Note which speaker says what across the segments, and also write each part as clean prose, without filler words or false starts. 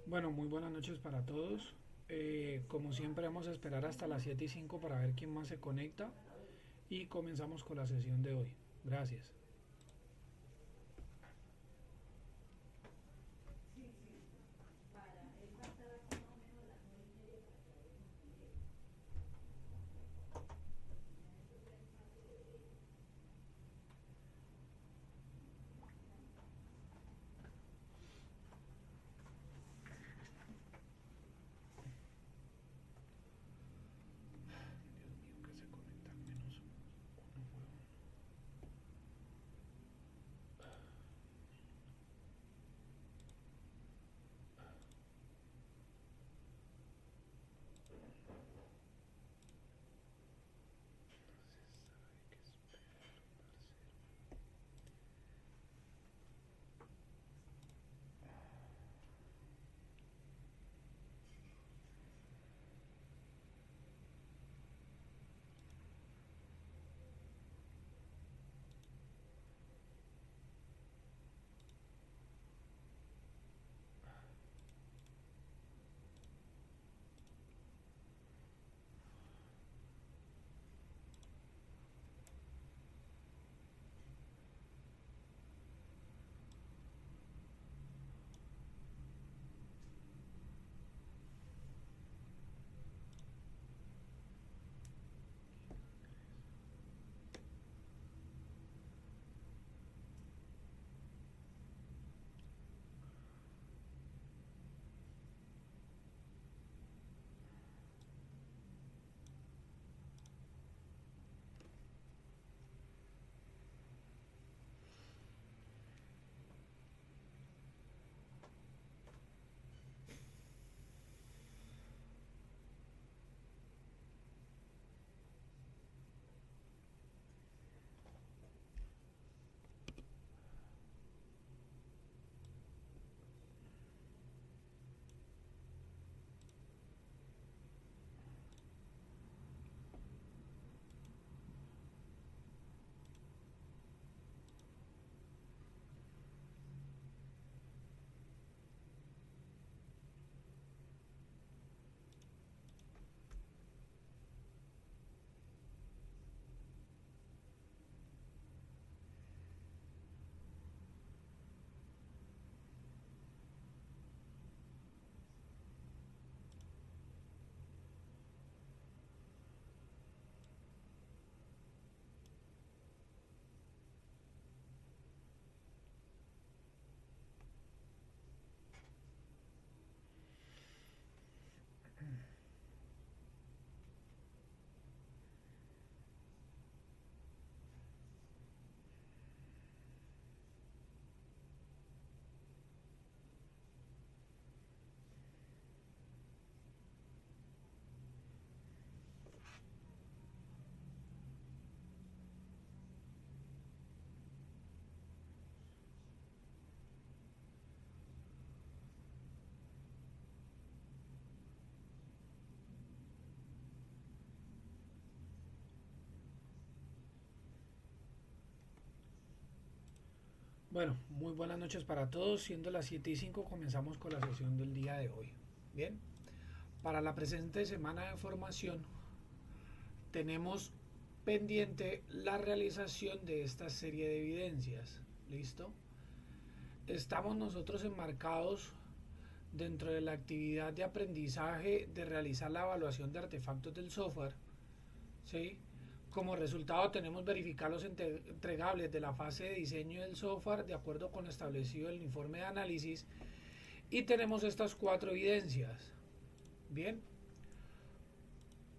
Speaker 1: Bueno, muy buenas noches para todos. Como siempre vamos a esperar hasta las 7:05 para ver quién más se conecta y comenzamos con la sesión de hoy. Gracias. Dios mío, que se conectan menos uno, huevón. Bueno, muy buenas noches para todos. Siendo las 7:05 comenzamos con la sesión del día de hoy. Bien, para la presente semana de formación tenemos pendiente la realización de esta serie de evidencias. ¿Listo? Estamos nosotros enmarcados dentro de la actividad de aprendizaje de realizar la evaluación de artefactos del software. ¿Sí? Como resultado tenemos verificar los entregables de la fase de diseño del software de acuerdo con lo establecido en el informe de análisis y tenemos estas cuatro evidencias. Bien,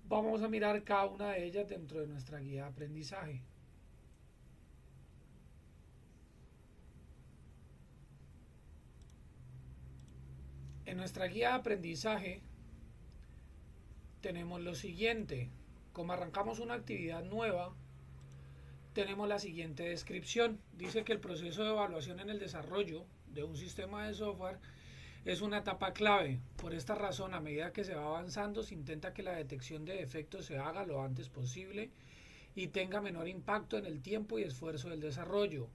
Speaker 1: vamos a mirar cada una de ellas dentro de nuestra guía de aprendizaje. En nuestra guía de aprendizaje tenemos lo siguiente. Como arrancamos una actividad nueva, tenemos la siguiente descripción. Dice que el proceso de evaluación en el desarrollo de un sistema de software es una etapa clave. Por esta razón, a medida que se va avanzando, se intenta que la detección de defectos se haga lo antes posible y tenga menor impacto en el tiempo y esfuerzo del desarrollo.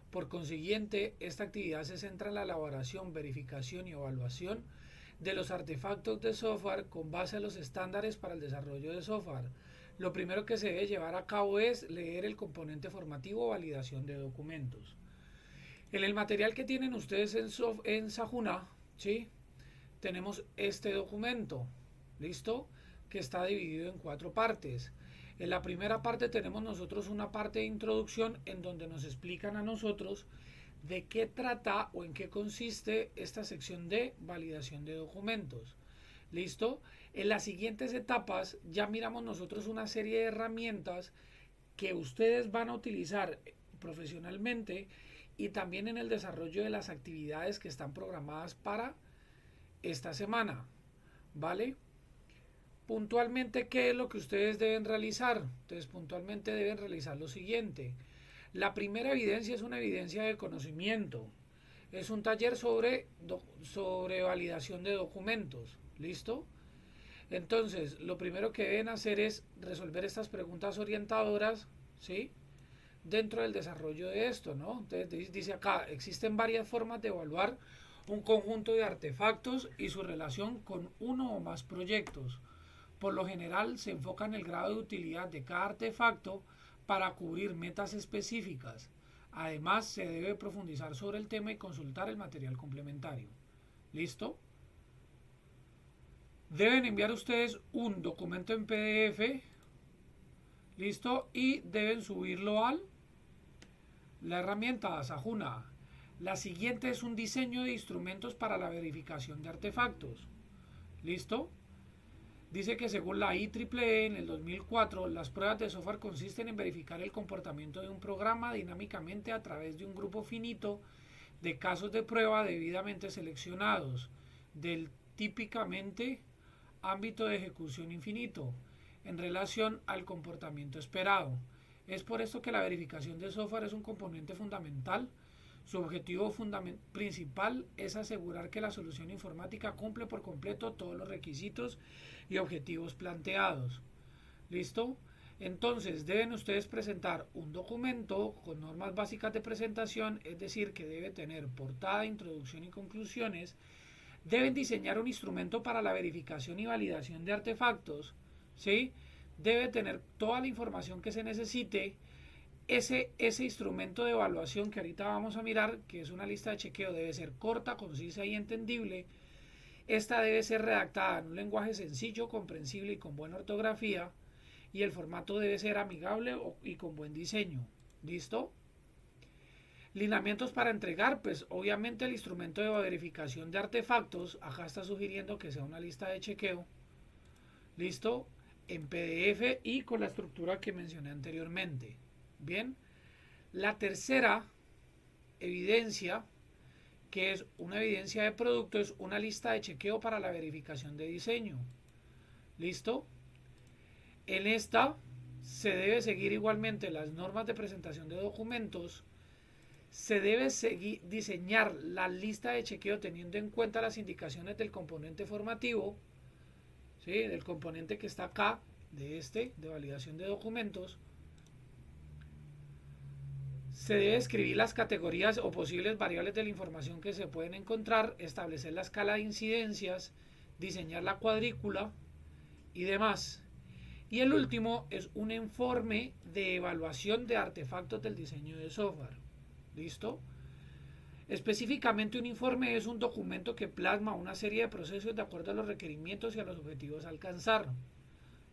Speaker 1: Por consiguiente, esta actividad se centra en la elaboración, verificación y evaluación de los artefactos de software con base a los estándares para el desarrollo de software. Lo primero que se debe llevar a cabo es leer el componente formativo o validación de documentos. En el material que tienen ustedes en Sajuna, ¿sí? Tenemos este documento, ¿listo? Que está dividido en 4 partes. En la primera parte tenemos nosotros una parte de introducción en donde nos explican a nosotros de qué trata o en qué consiste esta sección de validación de documentos. ¿Listo? En las siguientes etapas ya miramos nosotros una serie de herramientas que ustedes van a utilizar profesionalmente y también en el desarrollo de las actividades que están programadas para esta semana. ¿Vale? Puntualmente, ¿qué es lo que ustedes deben realizar? Entonces, puntualmente deben realizar lo siguiente. La primera evidencia es una evidencia de conocimiento. Es un taller sobre validación de documentos. ¿Listo? Entonces, lo primero que deben hacer es resolver estas preguntas orientadoras, ¿sí? Dentro del desarrollo de esto, ¿no? Entonces, dice acá, existen varias formas de evaluar un conjunto de artefactos y su relación con uno o más proyectos. Por lo general, se enfoca en el grado de utilidad de cada artefacto para cubrir metas específicas. Además, se debe profundizar sobre el tema y consultar el material complementario. ¿Listo? Deben enviar ustedes un documento en PDF, ¿listo? Y deben subirlo a la herramienta Sajuna. La siguiente es un diseño de instrumentos para la verificación de artefactos. ¿Listo? Dice que según la IEEE en el 2004, las pruebas de software consisten en verificar el comportamiento de un programa dinámicamente a través de un grupo finito de casos de prueba debidamente seleccionados, del típicamente ámbito de ejecución infinito, en relación al comportamiento esperado. Es por esto que la verificación de software es un componente fundamental. Su objetivo principal es asegurar que la solución informática cumple por completo todos los requisitos y objetivos planteados. ¿Listo? Entonces deben ustedes presentar un documento con normas básicas de presentación, es decir, que debe tener portada, introducción y conclusiones. Deben diseñar un instrumento para la verificación y validación de artefactos, ¿sí? Debe tener toda la información que se necesite. Ese instrumento de evaluación que ahorita vamos a mirar, que es una lista de chequeo, debe ser corta, concisa y entendible. Esta debe ser redactada en un lenguaje sencillo, comprensible y con buena ortografía. Y el formato debe ser amigable y con buen diseño. ¿Listo? Lineamientos para entregar, pues obviamente el instrumento de verificación de artefactos, acá está sugiriendo que sea una lista de chequeo. ¿Listo? En PDF y con la estructura que mencioné anteriormente. Bien, la tercera evidencia, que es una evidencia de producto, es una lista de chequeo para la verificación de diseño. ¿Listo? En esta se debe seguir igualmente las normas de presentación de documentos. Se debe diseñar la lista de chequeo teniendo en cuenta las indicaciones del componente formativo, ¿sí? Del componente que está acá, de validación de documentos. Se debe escribir las categorías o posibles variables de la información que se pueden encontrar, establecer la escala de incidencias, diseñar la cuadrícula y demás. Y el último es un informe de evaluación de artefactos del diseño de software. ¿Listo? Específicamente un informe es un documento que plasma una serie de procesos de acuerdo a los requerimientos y a los objetivos a alcanzar.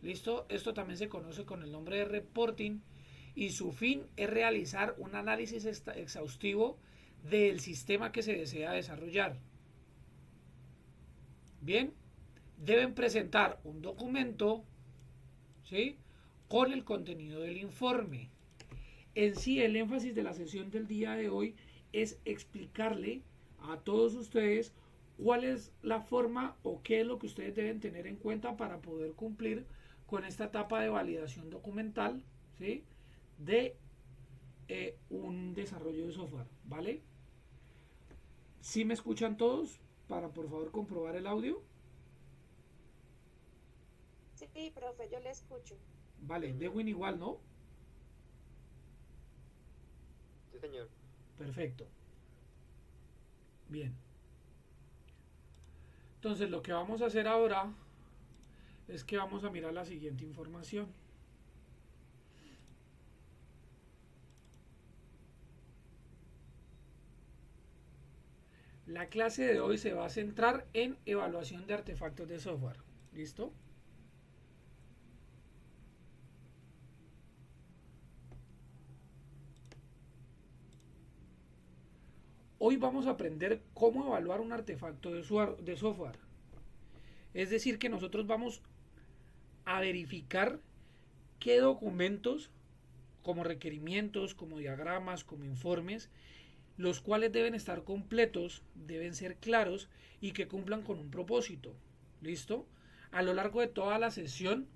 Speaker 1: ¿Listo? Esto también se conoce con el nombre de reporting y su fin es realizar un análisis exhaustivo del sistema que se desea desarrollar. Bien, deben presentar un documento, ¿sí?, con el contenido del informe. En sí, el énfasis de la sesión del día de hoy es explicarle a todos ustedes cuál es la forma o qué es lo que ustedes deben tener en cuenta para poder cumplir con esta etapa de validación documental, ¿sí?, de un desarrollo de software, ¿vale? ¿Sí me escuchan todos? Para por favor comprobar el audio.
Speaker 2: Sí, profe, yo le escucho.
Speaker 1: Vale, Dewin igual, ¿no?
Speaker 3: Sí, señor.
Speaker 1: Perfecto. Bien. Entonces lo que vamos a hacer ahora es que vamos a mirar la siguiente información. La clase de hoy se va a centrar en evaluación de artefactos de software. ¿Listo? Hoy vamos a aprender cómo evaluar un artefacto de software. Es decir, que nosotros vamos a verificar qué documentos, como requerimientos, como diagramas, como informes, los cuales deben estar completos, deben ser claros y que cumplan con un propósito. ¿Listo? A lo largo de toda la sesión,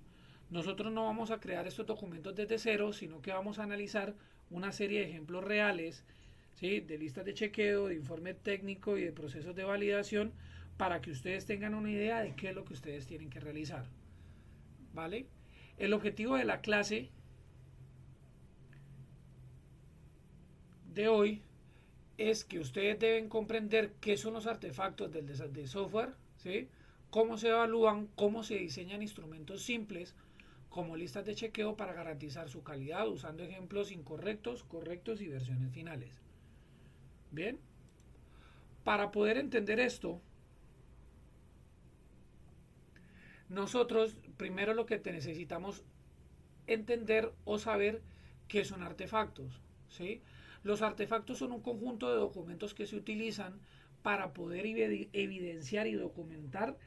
Speaker 1: nosotros no vamos a crear estos documentos desde cero, sino que vamos a analizar una serie de ejemplos reales, ¿sí? De listas de chequeo, de informe técnico y de procesos de validación para que ustedes tengan una idea de qué es lo que ustedes tienen que realizar. ¿Vale? El objetivo de la clase de hoy es que ustedes deben comprender qué son los artefactos de software, ¿sí? Cómo se evalúan, cómo se diseñan instrumentos simples como listas de chequeo para garantizar su calidad usando ejemplos incorrectos, correctos y versiones finales. Bien, para poder entender esto, nosotros primero lo que necesitamos entender o saber qué son artefactos, ¿sí? Los artefactos son un conjunto de documentos que se utilizan para poder evidenciar y documentar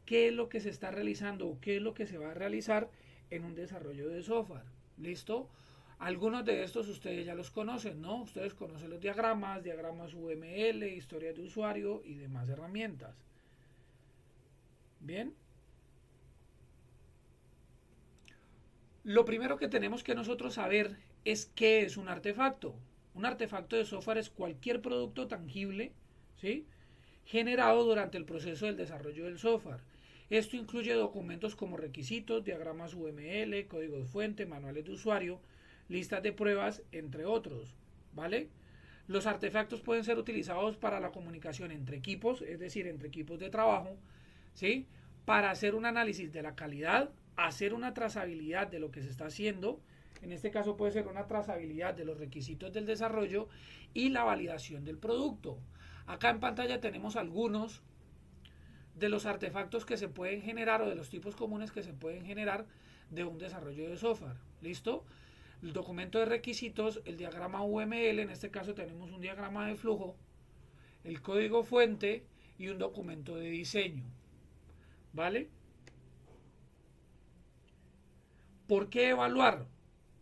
Speaker 1: qué es lo que se está realizando o qué es lo que se va a realizar en un desarrollo de software. ¿Listo? Algunos de estos ustedes ya los conocen, ¿no? Ustedes conocen los diagramas, diagramas UML, historias de usuario y demás herramientas. Bien. Lo primero que tenemos que nosotros saber es qué es un artefacto. Un artefacto de software es cualquier producto tangible, ¿sí?, generado durante el proceso del desarrollo del software. Esto incluye documentos como requisitos, diagramas UML, códigos fuente, manuales de usuario, listas de pruebas, entre otros, ¿vale? Los artefactos pueden ser utilizados para la comunicación entre equipos, es decir, entre equipos de trabajo, ¿sí?, para hacer un análisis de la calidad, hacer una trazabilidad de lo que se está haciendo. En este caso puede ser una trazabilidad de los requisitos del desarrollo y la validación del producto. Acá en pantalla tenemos algunos de los artefactos que se pueden generar o de los tipos comunes que se pueden generar de un desarrollo de software. ¿Listo? El documento de requisitos, el diagrama UML, en este caso tenemos un diagrama de flujo, el código fuente y un documento de diseño. ¿Vale? ¿Por qué evaluar?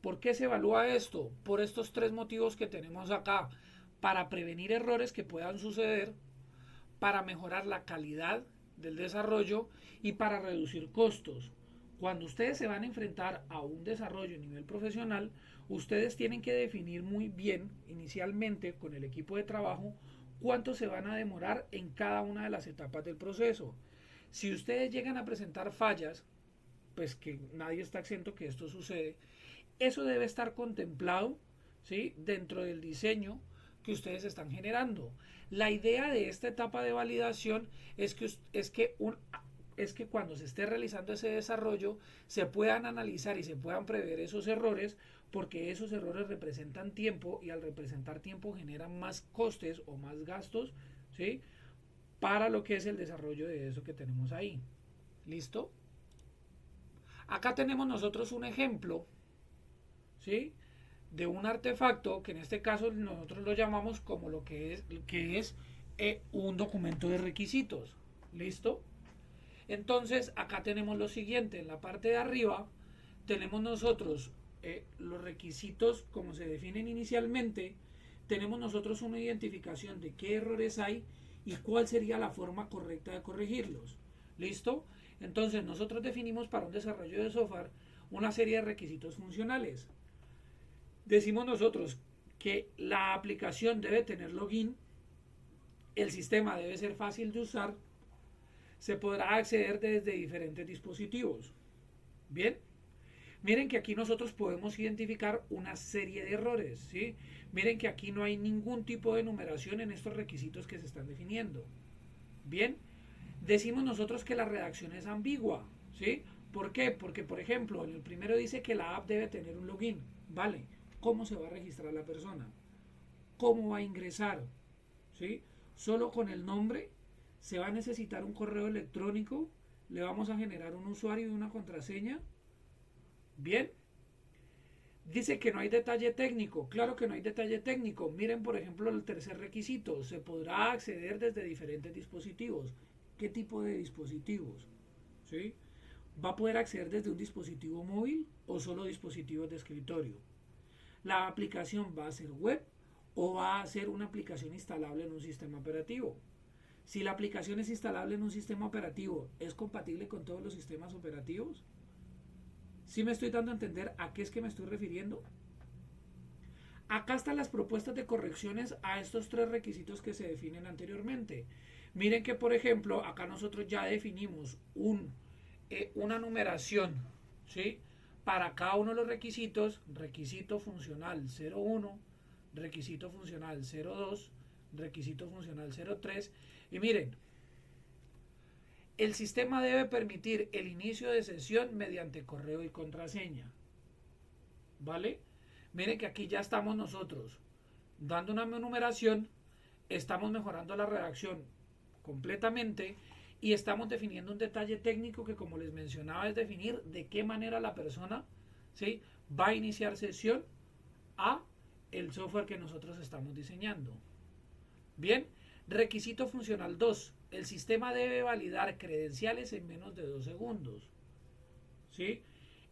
Speaker 1: ¿Por qué se evalúa esto? Por estos tres motivos que tenemos acá. Para prevenir errores que puedan suceder, para mejorar la calidad del desarrollo y para reducir costos. Cuando ustedes se van a enfrentar a un desarrollo a nivel profesional, ustedes tienen que definir muy bien inicialmente con el equipo de trabajo cuánto se van a demorar en cada una de las etapas del proceso. Si ustedes llegan a presentar fallas, pues que nadie está exento que esto sucede, eso debe estar contemplado, ¿sí?, dentro del diseño que ustedes están generando. La idea de esta etapa de validación es que cuando se esté realizando ese desarrollo se puedan analizar y se puedan prever esos errores, porque esos errores representan tiempo y al representar tiempo generan más costes o más gastos, ¿sí?, para lo que es el desarrollo de eso que tenemos ahí. ¿Listo? Acá tenemos nosotros un ejemplo, ¿sí?, de un artefacto que en este caso nosotros lo llamamos como lo que es un documento de requisitos. ¿Listo? Entonces acá tenemos lo siguiente: en la parte de arriba tenemos nosotros los requisitos como se definen inicialmente, tenemos nosotros una identificación de qué errores hay y cuál sería la forma correcta de corregirlos. ¿Listo? Entonces nosotros definimos para un desarrollo de software una serie de requisitos funcionales. Decimos nosotros que la aplicación debe tener login, el sistema debe ser fácil de usar, se podrá acceder desde diferentes dispositivos. Bien, miren que aquí nosotros podemos identificar una serie de errores, ¿sí? Miren que aquí no hay ningún tipo de numeración en estos requisitos que se están definiendo. Bien, Decimos nosotros que la redacción es ambigua, ¿sí? ¿Por qué? Porque, por ejemplo, en el primero dice que la app debe tener un login, ¿vale? ¿Cómo se va a registrar la persona? ¿Cómo va a ingresar? ¿Sí? Solo con el nombre se va a necesitar un correo electrónico, le vamos a generar un usuario y una contraseña. Bien, dice que no hay detalle técnico. Claro que no hay detalle técnico. Miren, por ejemplo, el tercer requisito. Se podrá acceder desde diferentes dispositivos. ¿Qué tipo de dispositivos? ¿Sí? ¿Va a poder acceder desde un dispositivo móvil o solo dispositivos de escritorio? ¿La aplicación va a ser web o va a ser una aplicación instalable en un sistema operativo? Si la aplicación es instalable en un sistema operativo, ¿es compatible con todos los sistemas operativos? ¿Sí me estoy dando a entender a qué es que me estoy refiriendo? Acá están las propuestas de correcciones a estos tres requisitos que se definen anteriormente. Miren que, por ejemplo, acá nosotros ya definimos una numeración, ¿sí? Para cada uno de los requisitos, requisito funcional 01, requisito funcional 02, requisito funcional 03. Y miren, el sistema debe permitir el inicio de sesión mediante correo y contraseña. ¿Vale? Miren que aquí ya estamos nosotros dando una numeración, estamos mejorando la redacción completamente y estamos definiendo un detalle técnico que, como les mencionaba, es definir de qué manera la persona, ¿sí?, va a iniciar sesión a el software que nosotros estamos diseñando. Bien, requisito funcional 2. El sistema debe validar credenciales en menos de 2 segundos. ¿Sí?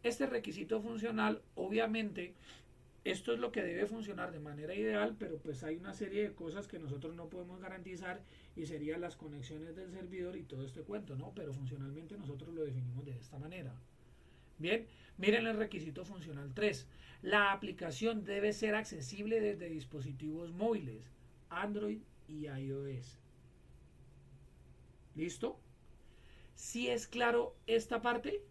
Speaker 1: Este requisito funcional, obviamente, esto es lo que debe funcionar de manera ideal, pero pues hay una serie de cosas que nosotros no podemos garantizar y serían las conexiones del servidor y todo este cuento, ¿no? Pero funcionalmente nosotros lo definimos de esta manera. Bien, miren el requisito funcional 3. La aplicación debe ser accesible desde dispositivos móviles, Android y iOS. ¿Listo? ¿Sí es claro esta parte?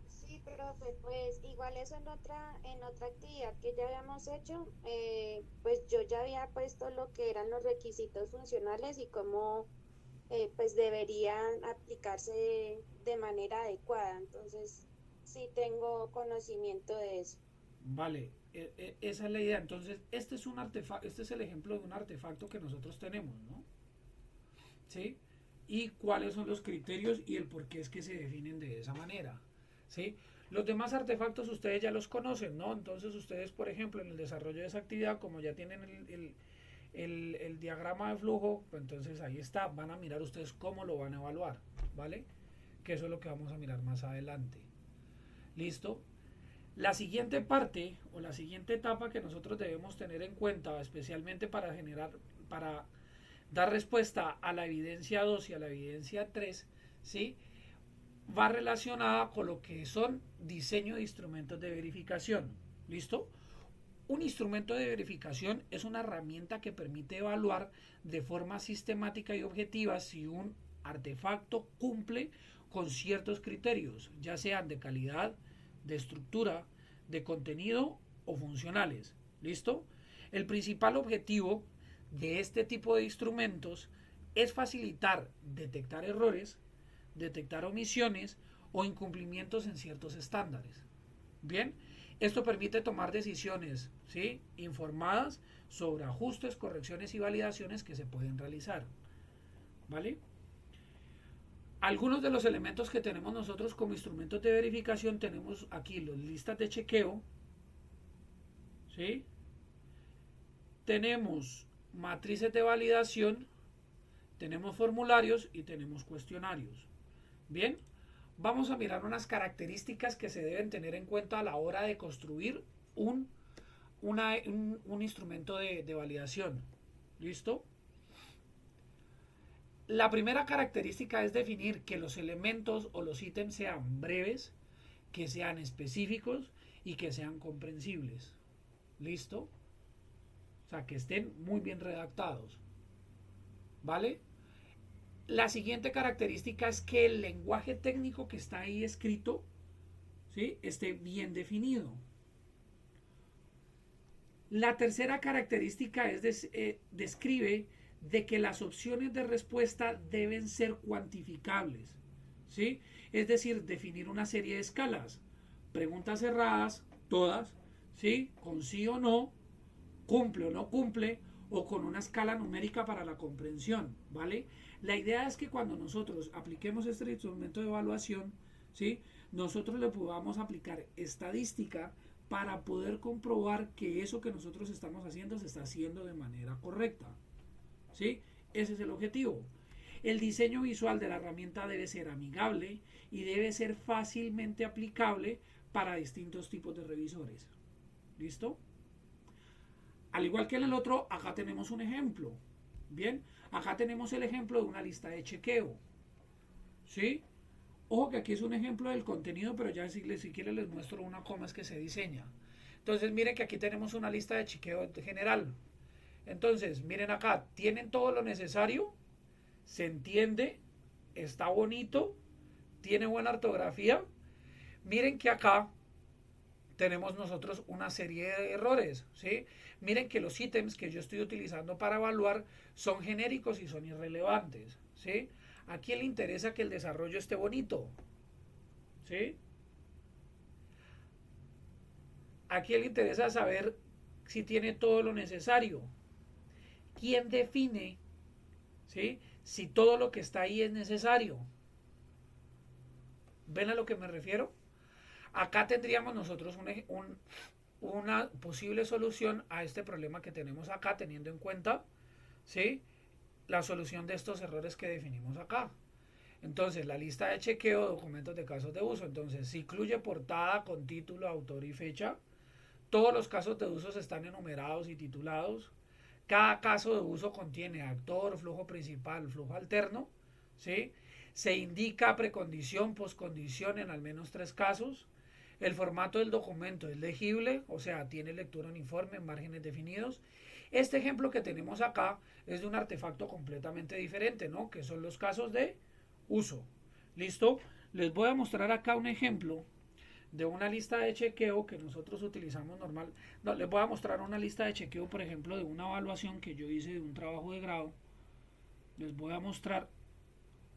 Speaker 2: Sí, profe, pues igual eso en otra actividad que ya habíamos hecho, pues yo ya había puesto lo que eran los requisitos funcionales y cómo pues deberían aplicarse de manera adecuada. Entonces, sí tengo conocimiento de eso.
Speaker 1: Vale, esa es la idea. Entonces, este es un artefacto, este es el ejemplo de un artefacto que nosotros tenemos, ¿no? ¿Sí? Y cuáles son los criterios y el por qué es que se definen de esa manera. ¿Sí? Los demás artefactos ustedes ya los conocen, ¿no? Entonces ustedes, por ejemplo, en el desarrollo de esa actividad, como ya tienen el diagrama de flujo, pues entonces ahí está, van a mirar ustedes cómo lo van a evaluar, ¿vale? Que eso es lo que vamos a mirar más adelante. ¿Listo? La siguiente parte o la siguiente etapa que nosotros debemos tener en cuenta, especialmente para dar respuesta a la evidencia 2 y a la evidencia 3, ¿sí?, va relacionada con lo que son diseño de instrumentos de verificación. ¿Listo? Un instrumento de verificación es una herramienta que permite evaluar de forma sistemática y objetiva si un artefacto cumple con ciertos criterios, ya sean de calidad, de estructura, de contenido o funcionales. ¿Listo? El principal objetivo de este tipo de instrumentos es facilitar detectar errores, detectar omisiones o incumplimientos en ciertos estándares. Bien, esto permite tomar decisiones, ¿sí?, informadas sobre ajustes, correcciones y validaciones que se pueden realizar. ¿Vale? Algunos de los elementos que tenemos nosotros como instrumentos de verificación, tenemos aquí las listas de chequeo, ¿sí? Tenemos matrices de validación, tenemos formularios y tenemos cuestionarios. Bien, vamos a mirar unas características que se deben tener en cuenta a la hora de construir un instrumento de validación. ¿Listo? La primera característica es definir que los elementos o los ítems sean breves, que sean específicos y que sean comprensibles. ¿Listo? O sea, que estén muy bien redactados. ¿Vale? La siguiente característica es que el lenguaje técnico que está ahí escrito, ¿sí?, esté bien definido. La tercera característica describe de que las opciones de respuesta deben ser cuantificables, ¿sí? Es decir, definir una serie de escalas, preguntas cerradas, todas, ¿sí? Con sí o no, cumple o no cumple, o con una escala numérica para la comprensión, ¿vale? La idea es que cuando nosotros apliquemos este instrumento de evaluación, ¿sí? Nosotros le podamos aplicar estadística para poder comprobar que eso que nosotros estamos haciendo se está haciendo de manera correcta, ¿sí? Ese es el objetivo. El diseño visual de la herramienta debe ser amigable y debe ser fácilmente aplicable para distintos tipos de revisores. ¿Listo? Al igual que en el otro, acá tenemos un ejemplo. Bien, acá tenemos el ejemplo de una lista de chequeo. ¿Sí? Ojo que aquí es un ejemplo del contenido, pero ya si quieren les muestro una cómo es que se diseña. Entonces miren que aquí tenemos una lista de chequeo general. Entonces, miren acá, tienen todo lo necesario, se entiende, está bonito, tiene buena ortografía. Miren que acá tenemos nosotros una serie de errores, ¿sí? Miren que los ítems que yo estoy utilizando para evaluar son genéricos y son irrelevantes, ¿sí? ¿A quién le interesa que el desarrollo esté bonito? ¿Sí? ¿A quién le interesa saber si tiene todo lo necesario? ¿Quién define, ¿sí?, si todo lo que está ahí es necesario? ¿Ven a lo que me refiero? Acá tendríamos nosotros una posible solución a este problema que tenemos acá, teniendo en cuenta, ¿sí?, la solución de estos errores que definimos acá. Entonces, la lista de chequeo, documentos de casos de uso. Entonces, si incluye portada con título, autor y fecha. Todos los casos de uso están enumerados y titulados. Cada caso de uso contiene actor, flujo principal, flujo alterno, ¿sí? Se indica precondición, poscondición en al menos 3 casos. El formato del documento es legible, o sea, tiene lectura uniforme, márgenes definidos. Este ejemplo que tenemos acá es de un artefacto completamente diferente, ¿no? Que son los casos de uso. ¿Listo? Les voy a mostrar acá un ejemplo de una lista de chequeo que nosotros utilizamos normal. No, les voy a mostrar una lista de chequeo, por ejemplo, de una evaluación que yo hice de un trabajo de grado. Les voy a mostrar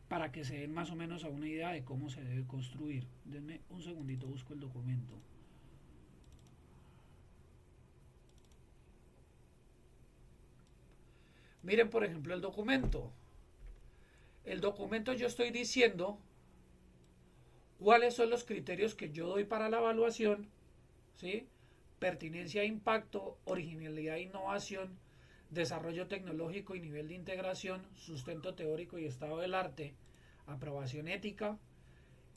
Speaker 1: para que se den más o menos a una idea de cómo se debe construir. Denme un segundito, busco el documento. Miren, por ejemplo, el documento. El documento yo estoy diciendo cuáles son los criterios que yo doy para la evaluación, ¿sí? Pertinencia e impacto, originalidad e innovación, desarrollo tecnológico y nivel de integración, sustento teórico y estado del arte, aprobación ética,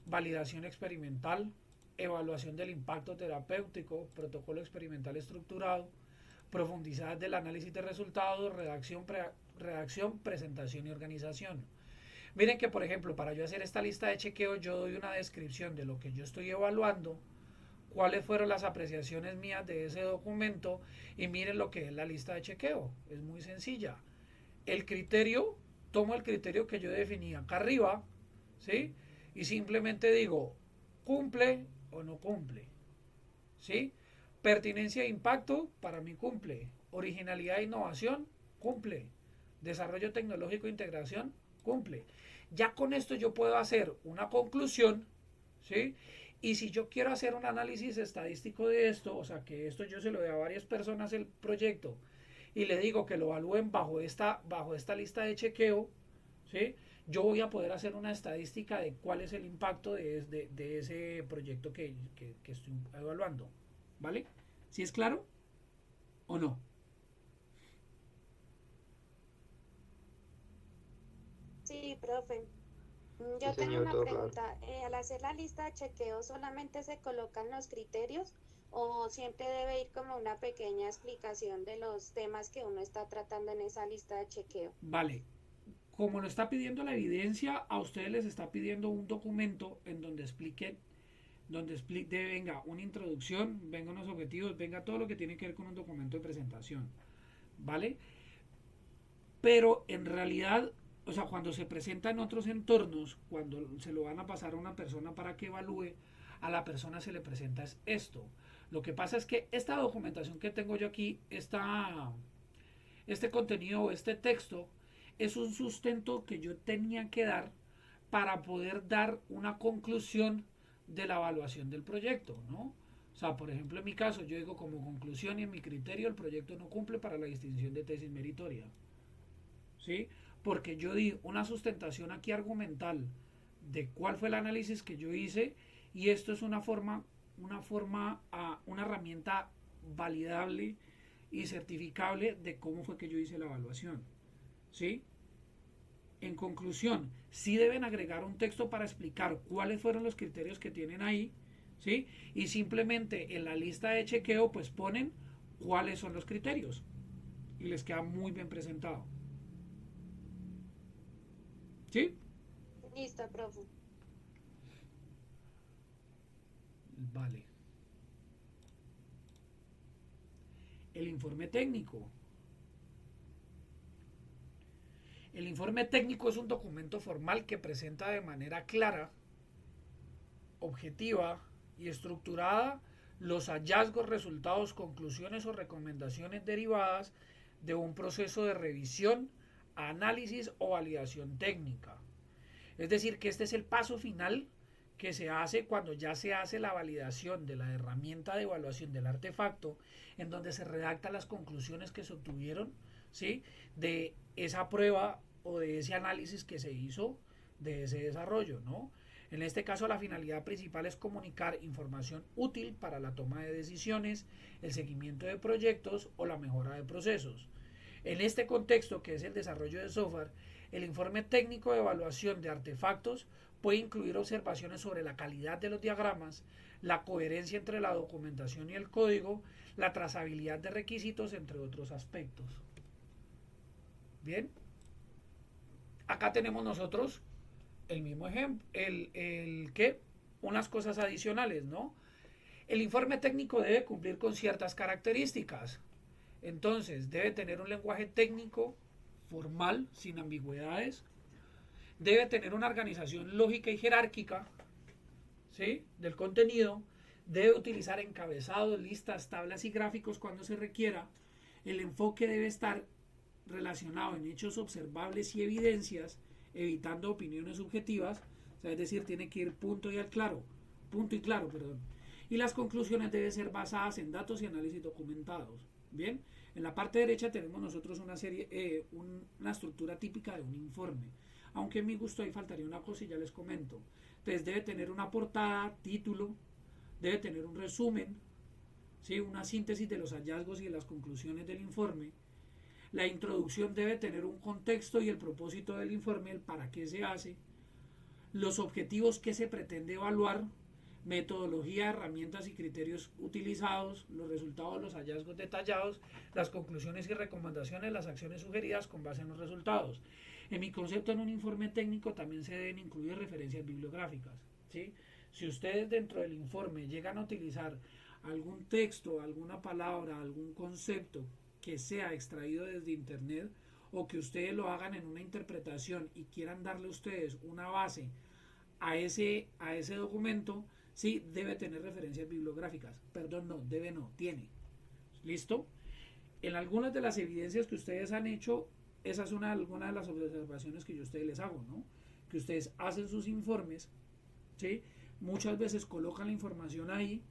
Speaker 1: validación experimental, evaluación del impacto terapéutico, protocolo experimental estructurado, profundidad del análisis de resultados, redacción, presentación y organización. Miren que, por ejemplo, para yo hacer esta lista de chequeo, yo doy una descripción de lo que yo estoy evaluando, cuáles fueron las apreciaciones mías de ese documento, y miren lo que es la lista de chequeo. Es muy sencilla. El criterio, tomo el criterio que yo definí acá arriba, ¿sí? Y simplemente digo, ¿cumple o no cumple? ¿Sí? Pertinencia e impacto, para mí cumple. Originalidad e innovación, cumple. Desarrollo tecnológico e integración, cumple. Ya con esto yo puedo hacer una conclusión, ¿sí? Y si yo quiero hacer un análisis estadístico de esto, o sea, que esto yo se lo doy a varias personas el proyecto y le digo que lo evalúen bajo esta lista de chequeo, ¿sí? Yo voy a poder hacer una estadística de cuál es el impacto de ese proyecto que estoy evaluando, ¿vale? ¿Sí es claro o no?
Speaker 2: Sí, profe.
Speaker 3: Sí,
Speaker 2: Yo tengo
Speaker 3: señor,
Speaker 2: una
Speaker 3: todo claro.
Speaker 2: pregunta. Al hacer la lista de chequeo, ¿solamente se colocan los criterios o siempre debe ir como una pequeña explicación de los temas que uno está tratando en esa lista de chequeo?
Speaker 1: Vale. Como lo está pidiendo la evidencia, a ustedes les está pidiendo un documento en donde expliquen, venga una introducción, venga unos objetivos, venga todo lo que tiene que ver con un documento de presentación, ¿vale? Pero en realidad, o sea, cuando se presenta en otros entornos, cuando se lo van a pasar a una persona para que evalúe, a la persona se le presenta esto. Lo que pasa es que esta documentación que tengo yo aquí, este contenido, este texto, es un sustento que yo tenía que dar para poder dar una conclusión de la evaluación del proyecto, ¿no? O sea, por ejemplo, en mi caso, yo digo como conclusión y en mi criterio el proyecto no cumple para la distinción de tesis meritoria, ¿sí? Porque yo di una sustentación aquí argumental de cuál fue el análisis que yo hice y esto es una herramienta validable y certificable de cómo fue que yo hice la evaluación, ¿sí? En conclusión, sí deben agregar un texto para explicar cuáles fueron los criterios que tienen ahí, ¿sí? Y simplemente en la lista de chequeo pues ponen cuáles son los criterios y les queda muy bien presentado. ¿Sí?
Speaker 2: Listo, profe.
Speaker 1: Vale. El informe técnico. El informe técnico es un documento formal que presenta de manera clara, objetiva y estructurada los hallazgos, resultados, conclusiones o recomendaciones derivadas de un proceso de revisión, análisis o validación técnica. Es decir, que este es el paso final que se hace cuando ya se hace la validación de la herramienta de evaluación del artefacto, en donde se redactan las conclusiones que se obtuvieron, ¿sí?, de esa prueba o de ese análisis que se hizo de ese desarrollo, ¿no? En este caso, la finalidad principal es comunicar información útil para la toma de decisiones, el seguimiento de proyectos o la mejora de procesos. En este contexto, que es el desarrollo de software, el informe técnico de evaluación de artefactos puede incluir observaciones sobre la calidad de los diagramas, la coherencia entre la documentación y el código, la trazabilidad de requisitos, entre otros aspectos. Bien, acá tenemos nosotros el mismo ejemplo, que unas cosas adicionales, ¿no? El informe técnico debe cumplir con ciertas características. Entonces, debe tener un lenguaje técnico formal, sin ambigüedades. Debe tener una organización lógica y jerárquica, ¿sí?, del contenido. Debe utilizar encabezados, listas, tablas y gráficos cuando se requiera. El enfoque debe estar relacionado en hechos observables y evidencias, evitando opiniones subjetivas. O sea, es decir, tiene que ir punto y claro, perdón. Y las conclusiones deben ser basadas en datos y análisis documentados. Bien, en la parte derecha tenemos nosotros una estructura típica de un informe. Aunque en mi gusto ahí faltaría una cosa y ya les comento. Entonces debe tener una portada, título, debe tener un resumen, ¿sí?, una síntesis de los hallazgos y de las conclusiones del informe. La introducción debe tener un contexto y el propósito del informe, el para qué se hace, los objetivos que se pretende evaluar, metodología, herramientas y criterios utilizados, los resultados, los hallazgos detallados, las conclusiones y recomendaciones, las acciones sugeridas con base en los resultados. En mi concepto, en un informe técnico también se deben incluir referencias bibliográficas, ¿sí? Si ustedes dentro del informe llegan a utilizar algún texto, alguna palabra, algún concepto que sea extraído desde internet, o que ustedes lo hagan en una interpretación y quieran darle a ustedes una base a ese documento, sí, debe tener referencias bibliográficas. Perdón, no, debe no, tiene. ¿Listo? En algunas de las evidencias que ustedes han hecho, esa es alguna de las observaciones que yo a ustedes les hago, ¿no? Que ustedes hacen sus informes, ¿sí? Muchas veces colocan la información ahí,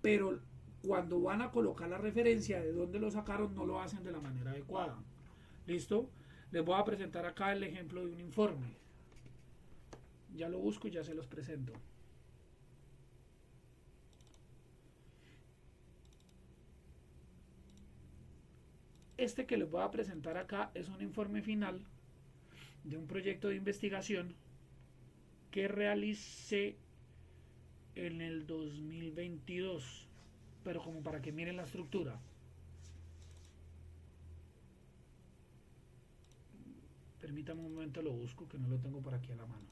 Speaker 1: pero cuando van a colocar la referencia de dónde lo sacaron, no lo hacen de la manera adecuada. ¿Listo? Les voy a presentar acá el ejemplo de un informe. Ya lo busco y ya se los presento. Este que les voy a presentar acá es un informe final de un proyecto de investigación que realicé en el 2022, pero como para que miren la estructura. Permítame un momento, lo busco, que no lo tengo por aquí a la mano.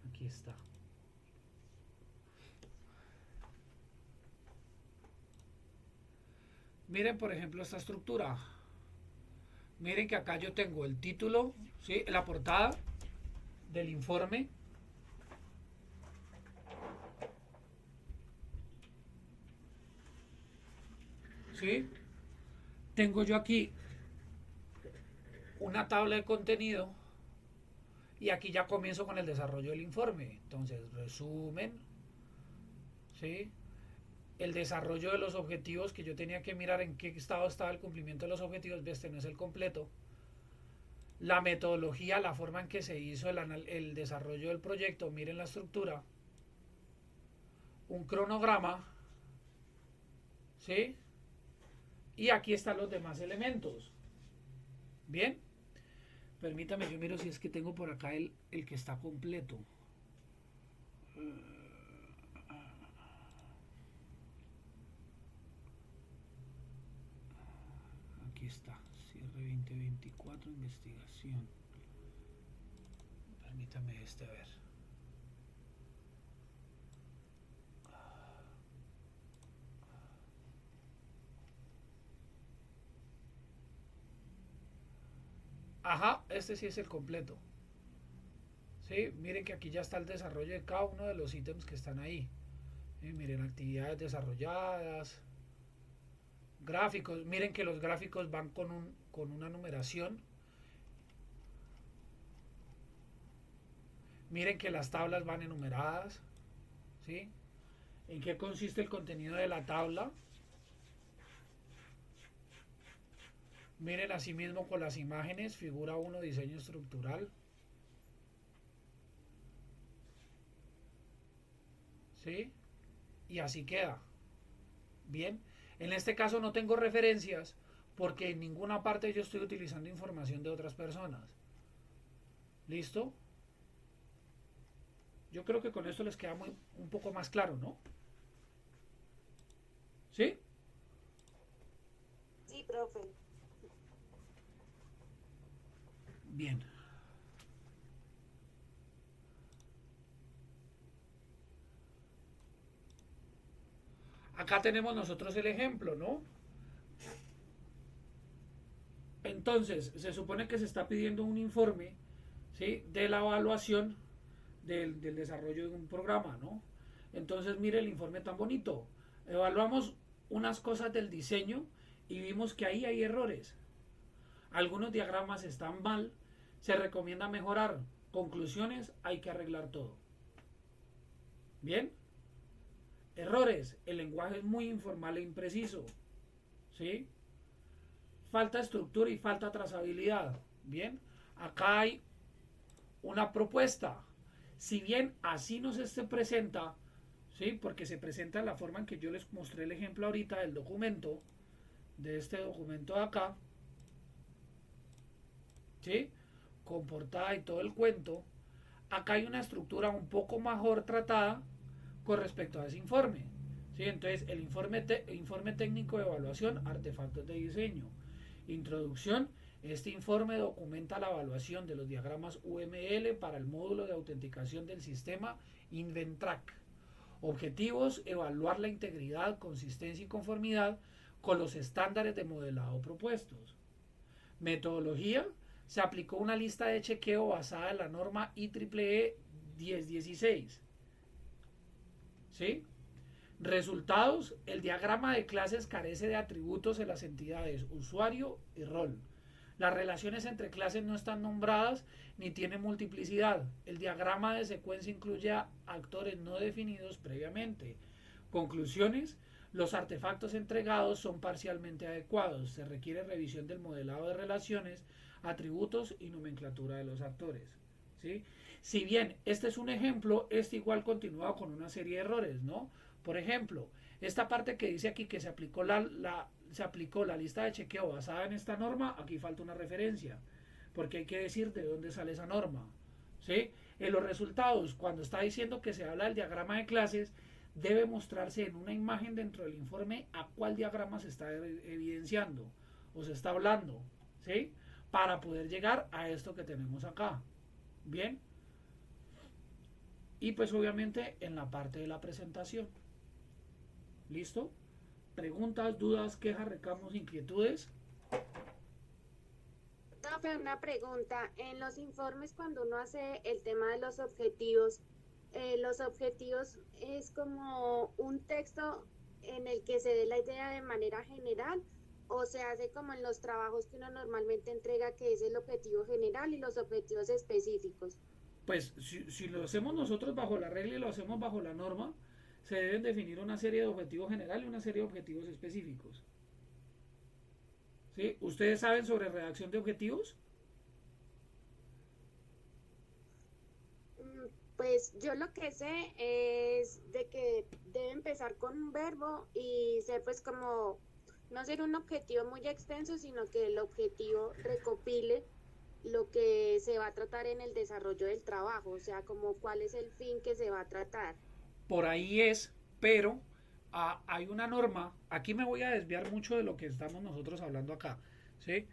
Speaker 1: Aquí está. Miren, por ejemplo, esta estructura. Miren que acá yo tengo el título, ¿sí? La portada del informe. ¿Sí? Tengo yo aquí una tabla de contenido y aquí ya comienzo con el desarrollo del informe. Entonces, resumen, ¿sí? El desarrollo de los objetivos, que yo tenía que mirar en qué estado estaba el cumplimiento de los objetivos. Este no es el completo. La metodología, la forma en que se hizo el desarrollo del proyecto, miren la estructura. Un cronograma, ¿sí? Y aquí están los demás elementos. Bien, permítame, yo miro si es que tengo por acá el que está completo. Aquí está, cierre 2024, investigación. Permítame a ver. Ajá, este sí es el completo. ¿Sí? Miren que aquí ya está el desarrollo de cada uno de los ítems que están ahí. Miren, actividades desarrolladas, gráficos. Miren que los gráficos van con una numeración. Miren que las tablas van enumeradas. ¿Sí? ¿En qué consiste el contenido de la tabla? Miren asimismo con las imágenes, figura 1, diseño estructural. ¿Sí? Y así queda. Bien. En este caso no tengo referencias porque en ninguna parte yo estoy utilizando información de otras personas. ¿Listo? Yo creo que con esto les queda un poco más claro, ¿no? ¿Sí?
Speaker 2: Sí, profe.
Speaker 1: Bien. Acá tenemos nosotros el ejemplo, ¿no? Entonces, se supone que se está pidiendo un informe, ¿sí? De la evaluación del desarrollo de un programa, ¿no? Entonces, mire el informe tan bonito. Evaluamos unas cosas del diseño y vimos que ahí hay errores. Algunos diagramas están mal, se recomienda mejorar. Conclusiones, hay que arreglar todo. Bien. Errores, el lenguaje es muy informal e impreciso. ¿Sí? Falta estructura y falta trazabilidad. Bien, acá hay una propuesta. Si bien así no se presenta, ¿sí? Porque se presenta en la forma en que yo les mostré el ejemplo ahorita del documento, de este documento de acá, ¿sí? Con portada y todo el cuento. Acá hay una estructura un poco mejor tratada con respecto a ese informe. ¿Sí? Entonces, el informe técnico de evaluación, artefactos de diseño. Introducción. Este informe documenta la evaluación de los diagramas UML para el módulo de autenticación del sistema Inventrack. Objetivos: evaluar la integridad, consistencia y conformidad con los estándares de modelado propuestos. Metodología: se aplicó una lista de chequeo basada en la norma IEEE 1016. ¿Sí? Resultados: el diagrama de clases carece de atributos en las entidades usuario y rol. Las relaciones entre clases no están nombradas ni tienen multiplicidad. El diagrama de secuencia incluye a actores no definidos previamente. Conclusiones: los artefactos entregados son parcialmente adecuados. Se requiere revisión del modelado de relaciones, atributos y nomenclatura de los actores. ¿Sí? Si bien este es un ejemplo, este igual continúa con una serie de errores, ¿no? Por ejemplo, esta parte que dice aquí que se aplicó la lista de chequeo basada en esta norma, aquí falta una referencia, porque hay que decir de dónde sale esa norma. ¿Sí? En los resultados, cuando está diciendo que se habla del diagrama de clases, debe mostrarse en una imagen dentro del informe a cuál diagrama se está evidenciando o se está hablando, ¿sí? Para poder llegar a esto que tenemos acá. Bien. Y pues obviamente en la parte de la presentación. ¿Listo? Preguntas, dudas, quejas, reclamos, inquietudes.
Speaker 2: Profe, una pregunta. En los informes, cuando uno hace el tema de los objetivos es como un texto en el que se dé la idea de manera general o se hace como en los trabajos que uno normalmente entrega, que es el objetivo general y los objetivos específicos.
Speaker 1: Pues si lo hacemos nosotros bajo la regla y lo hacemos bajo la norma, se deben definir una serie de objetivos generales y una serie de objetivos específicos. ¿Sí? ¿Ustedes saben sobre redacción de objetivos?
Speaker 2: Pues yo lo que sé es de que debe empezar con un verbo y ser pues como no ser un objetivo muy extenso, sino que el objetivo recopile lo que se va a tratar en el desarrollo del trabajo, o sea, como cuál es el fin que se va a tratar.
Speaker 1: Por ahí es, pero hay una norma, aquí me voy a desviar mucho de lo que estamos nosotros hablando acá, ¿sí?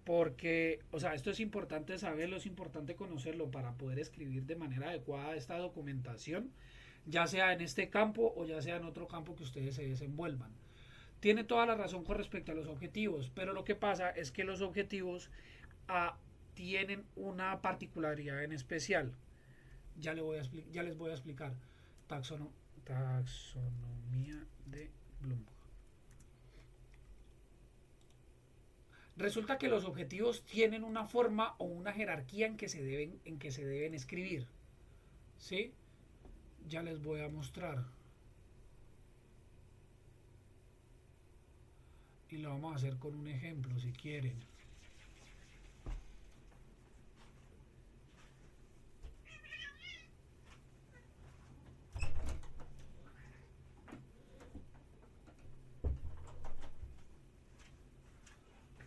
Speaker 1: Porque, o sea, esto es importante saberlo, es importante conocerlo para poder escribir de manera adecuada esta documentación, ya sea en este campo o ya sea en otro campo que ustedes se desenvuelvan. Tiene toda la razón con respecto a los objetivos, pero lo que pasa es que los objetivos ah, tienen una particularidad en especial. Ya les voy a explicar. Taxono- taxonomía de Bloom. Resulta que los objetivos tienen una forma o una jerarquía en que se deben escribir. ¿Sí? Ya les voy a mostrar. Y lo vamos a hacer con un ejemplo si quieren.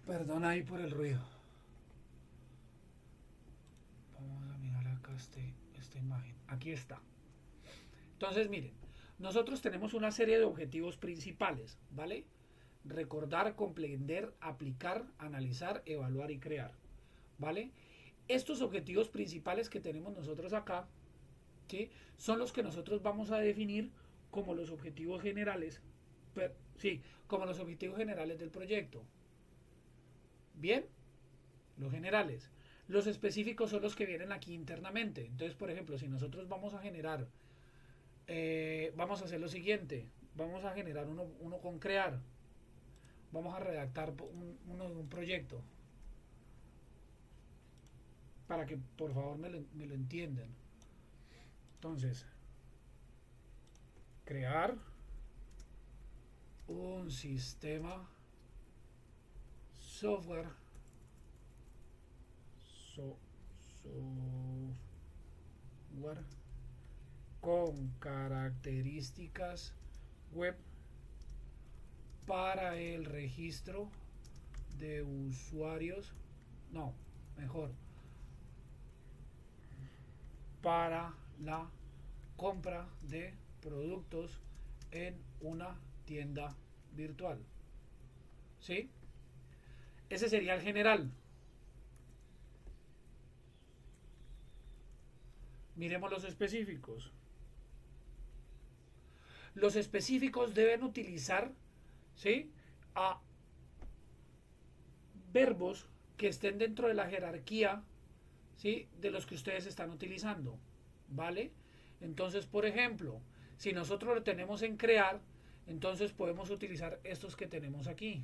Speaker 1: Perdona ahí por el ruido. Vamos a mirar acá esta imagen. Aquí está. Entonces, miren, nosotros tenemos una serie de objetivos principales, ¿vale? Recordar, comprender, aplicar, analizar, evaluar y crear, ¿vale? Estos objetivos principales que tenemos nosotros acá, ¿sí? Son los que nosotros vamos a definir como los objetivos generales, sí, como los objetivos generales del proyecto. Bien, los generales. Los específicos son los que vienen aquí internamente. Entonces, por ejemplo, si nosotros vamos a generar, vamos a hacer lo siguiente, vamos a generar uno con crear, vamos a redactar uno de un proyecto, para que por favor me lo entiendan. Entonces, crear un sistema software so, software con características web para el registro de usuarios, no, mejor, para la compra de productos en una tienda virtual. ¿Sí? Ese sería el general. Miremos los específicos. Los específicos deben utilizar, ¿sí? A verbos que estén dentro de la jerarquía, ¿sí? De los que ustedes están utilizando, ¿vale? Entonces, por ejemplo, si nosotros lo tenemos en crear, entonces podemos utilizar estos que tenemos aquí.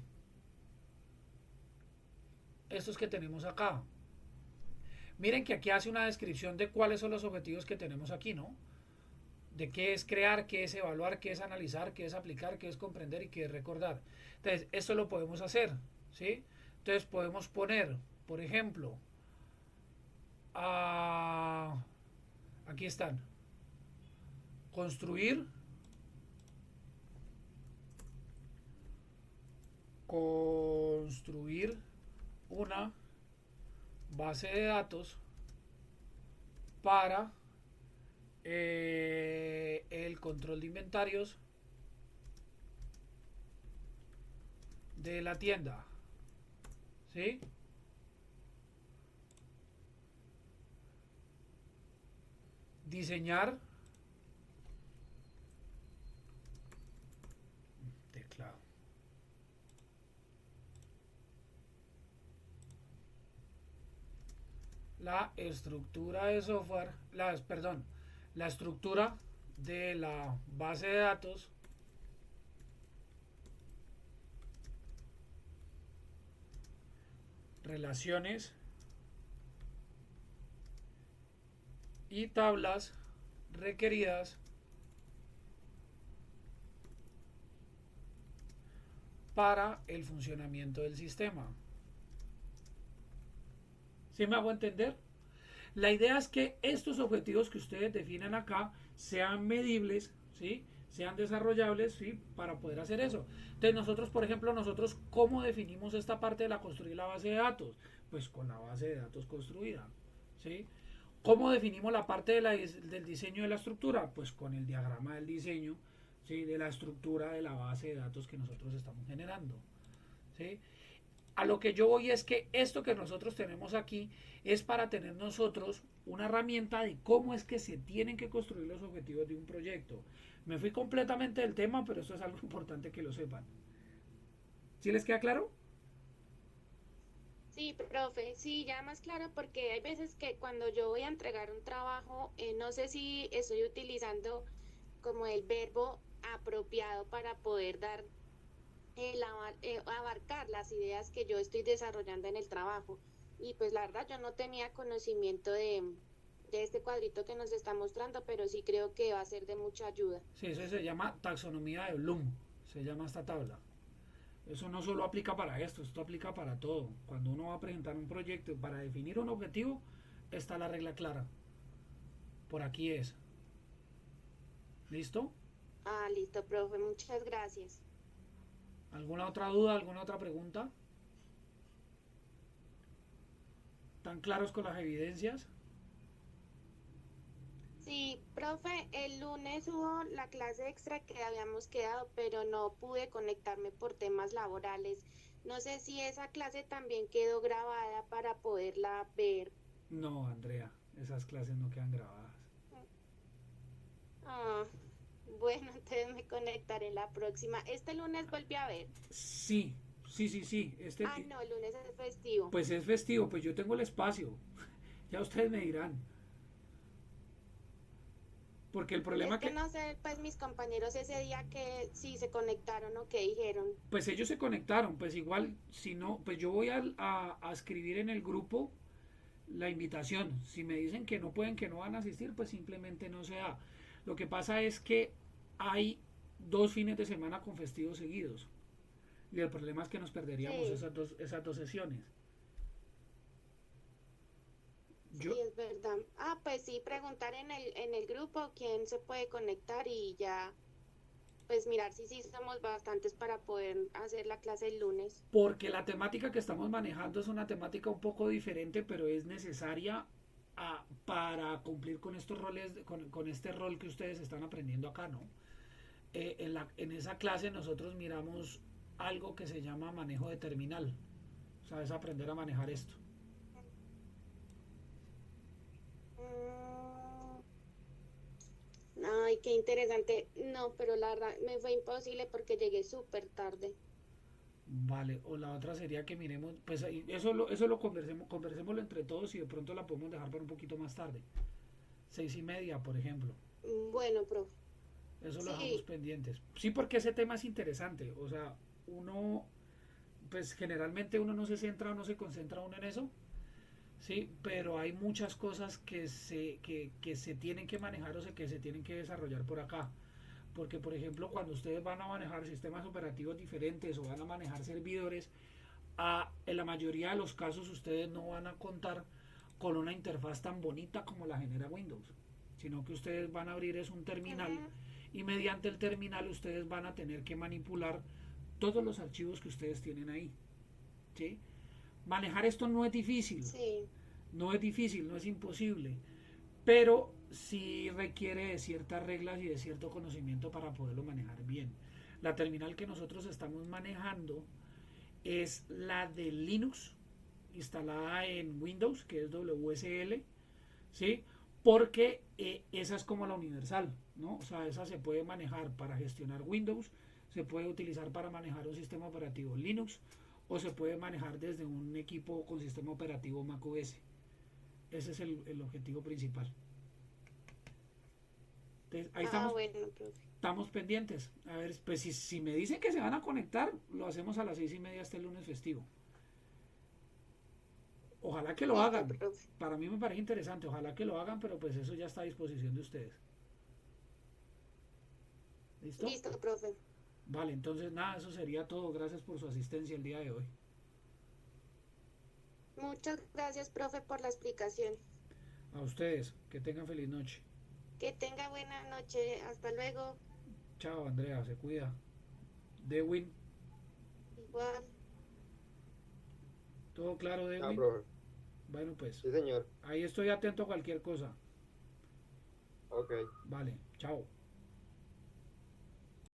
Speaker 1: Estos que tenemos acá. Miren que aquí hace una descripción de cuáles son los objetivos que tenemos aquí, ¿no? De qué es crear, qué es evaluar, qué es analizar, qué es aplicar, qué es comprender y qué es recordar. Entonces, esto lo podemos hacer, ¿sí? Entonces podemos poner, por ejemplo, aquí están, construir, construir una base de datos para el control de inventarios de la tienda, ¿sí? Diseñar teclado. la estructura de software, perdón, la estructura de la base de datos relaciones y tablas requeridas para el funcionamiento del sistema. ¿Sí me hago entender? La idea es que estos objetivos que ustedes definen acá sean medibles, ¿sí? Sean desarrollables, ¿sí? Para poder hacer eso. Entonces nosotros, por ejemplo, ¿cómo definimos esta parte de la construir la base de datos? Pues con la base de datos construida, ¿sí? ¿Cómo definimos la parte del diseño de la estructura? Pues con el diagrama del diseño, ¿sí? De la estructura de la base de datos que nosotros estamos generando, ¿sí? A lo que yo voy es que esto que nosotros tenemos aquí es para tener nosotros una herramienta de cómo es que se tienen que construir los objetivos de un proyecto. Me fui completamente del tema, pero esto es algo importante que lo sepan. ¿Sí les queda claro?
Speaker 2: Sí, profe, sí, ya más claro porque hay veces que cuando yo voy a entregar un trabajo, no sé si estoy utilizando como el verbo apropiado para poder dar abarcar las ideas que yo estoy desarrollando en el trabajo. Y pues la verdad yo no tenía conocimiento de este cuadrito que nos está mostrando, pero sí creo que va a ser de mucha ayuda.
Speaker 1: Sí, eso se llama taxonomía de Bloom, se llama esta tabla. Eso no solo aplica para esto aplica para todo. Cuando uno va a presentar un proyecto para definir un objetivo, está la regla clara. Por aquí es. ¿Listo?
Speaker 2: Ah, listo, profe, muchas gracias.
Speaker 1: ¿Alguna otra duda, alguna otra pregunta? ¿Tan claros con las evidencias?
Speaker 2: Sí, profe, el lunes hubo la clase extra que habíamos quedado, pero no pude conectarme por temas laborales. No sé si esa clase también quedó grabada para poderla ver.
Speaker 1: No, Andrea, esas clases no quedan grabadas.
Speaker 2: Ah, bueno, entonces me conectaré la próxima. Este lunes volví a ver.
Speaker 1: Sí, sí.
Speaker 2: Ah, no, el lunes es festivo.
Speaker 1: Pues es festivo, pues yo tengo el espacio. Ya ustedes me dirán. Porque el
Speaker 2: Sí,
Speaker 1: problema
Speaker 2: es que
Speaker 1: que,
Speaker 2: no sé, pues mis compañeros ese día que si se conectaron o qué dijeron.
Speaker 1: pues ellos se conectaron, pues igual, si no, pues yo voy a escribir en el grupo la invitación. Si me dicen que no pueden, que no van a asistir, pues simplemente no se da. Lo que pasa es que hay 2 fines de semana con festivos seguidos. Y el problema es que nos perderíamos
Speaker 2: Sí,
Speaker 1: esas dos sesiones.
Speaker 2: sí,
Speaker 1: Yo,
Speaker 2: es verdad. Ah, pues sí, preguntar en el grupo quién se puede conectar y ya, pues mirar si sí somos bastantes para poder hacer la clase el lunes.
Speaker 1: porque la temática que estamos manejando es una temática un poco diferente, pero es necesaria para cumplir con estos roles, con este rol que ustedes están aprendiendo acá, ¿no? En esa clase nosotros miramos algo que se llama manejo de terminal. O sea, es aprender a manejar esto.
Speaker 2: Mm, ay, qué interesante. No, pero la verdad me fue imposible porque llegué súper tarde.
Speaker 1: Vale, o la otra sería que miremos, pues eso lo conversémoslo entre todos y de pronto la podemos dejar para un poquito más tarde. 6:30, por ejemplo.
Speaker 2: Bueno, profe.
Speaker 1: Eso lo dejamos
Speaker 2: Sí,
Speaker 1: pendientes. Sí, porque ese tema es interesante. O sea, uno, pues generalmente uno no se centra o no se concentra uno en eso. Sí, pero hay muchas cosas que se tienen que manejar o que se tienen que desarrollar por acá. Porque, por ejemplo, cuando ustedes van a manejar sistemas operativos diferentes o van a manejar servidores, en la mayoría de los casos ustedes no van a contar con una interfaz tan bonita como la genera Windows, sino que ustedes van a abrir es un terminal
Speaker 2: ujú,
Speaker 1: y mediante el terminal ustedes van a tener que manipular todos los archivos que ustedes tienen ahí. ¿Sí? Manejar esto no es difícil,
Speaker 2: sí.
Speaker 1: no es difícil, no es imposible, pero sí requiere de ciertas reglas y de cierto conocimiento para poderlo manejar bien. La terminal que nosotros estamos manejando es la de Linux, instalada en Windows, que es WSL, ¿sí? Porque esa es como la universal, ¿no? O sea, esa se puede manejar para gestionar Windows, se puede utilizar para manejar un sistema operativo Linux o se puede manejar desde un equipo con sistema operativo macOS, Ese es el objetivo principal. Entonces, ahí
Speaker 2: Bueno, profe.
Speaker 1: estamos pendientes. A ver, pues si me dicen que se van a conectar, lo hacemos a las 6:30 este lunes festivo. Ojalá que lo
Speaker 2: Listo,
Speaker 1: hagan.
Speaker 2: profe.
Speaker 1: Para mí me parece interesante. Ojalá que lo hagan, pero pues eso ya está a disposición de ustedes. ¿Listo?
Speaker 2: Listo, profe.
Speaker 1: Vale, entonces nada, eso sería todo. Gracias por su asistencia el día de hoy.
Speaker 2: Muchas gracias, profe, por la explicación.
Speaker 1: A ustedes, que tengan feliz noche.
Speaker 2: Que tenga buena noche. Hasta luego.
Speaker 1: Chao, Andrea, se cuida. Dewin,
Speaker 2: Igual.
Speaker 1: ¿todo claro,
Speaker 3: Ah,
Speaker 1: Dewin?
Speaker 3: profe.
Speaker 1: Bueno, pues
Speaker 3: Sí, señor.
Speaker 1: ahí estoy atento a cualquier cosa.
Speaker 3: Ok.
Speaker 1: Vale, chao.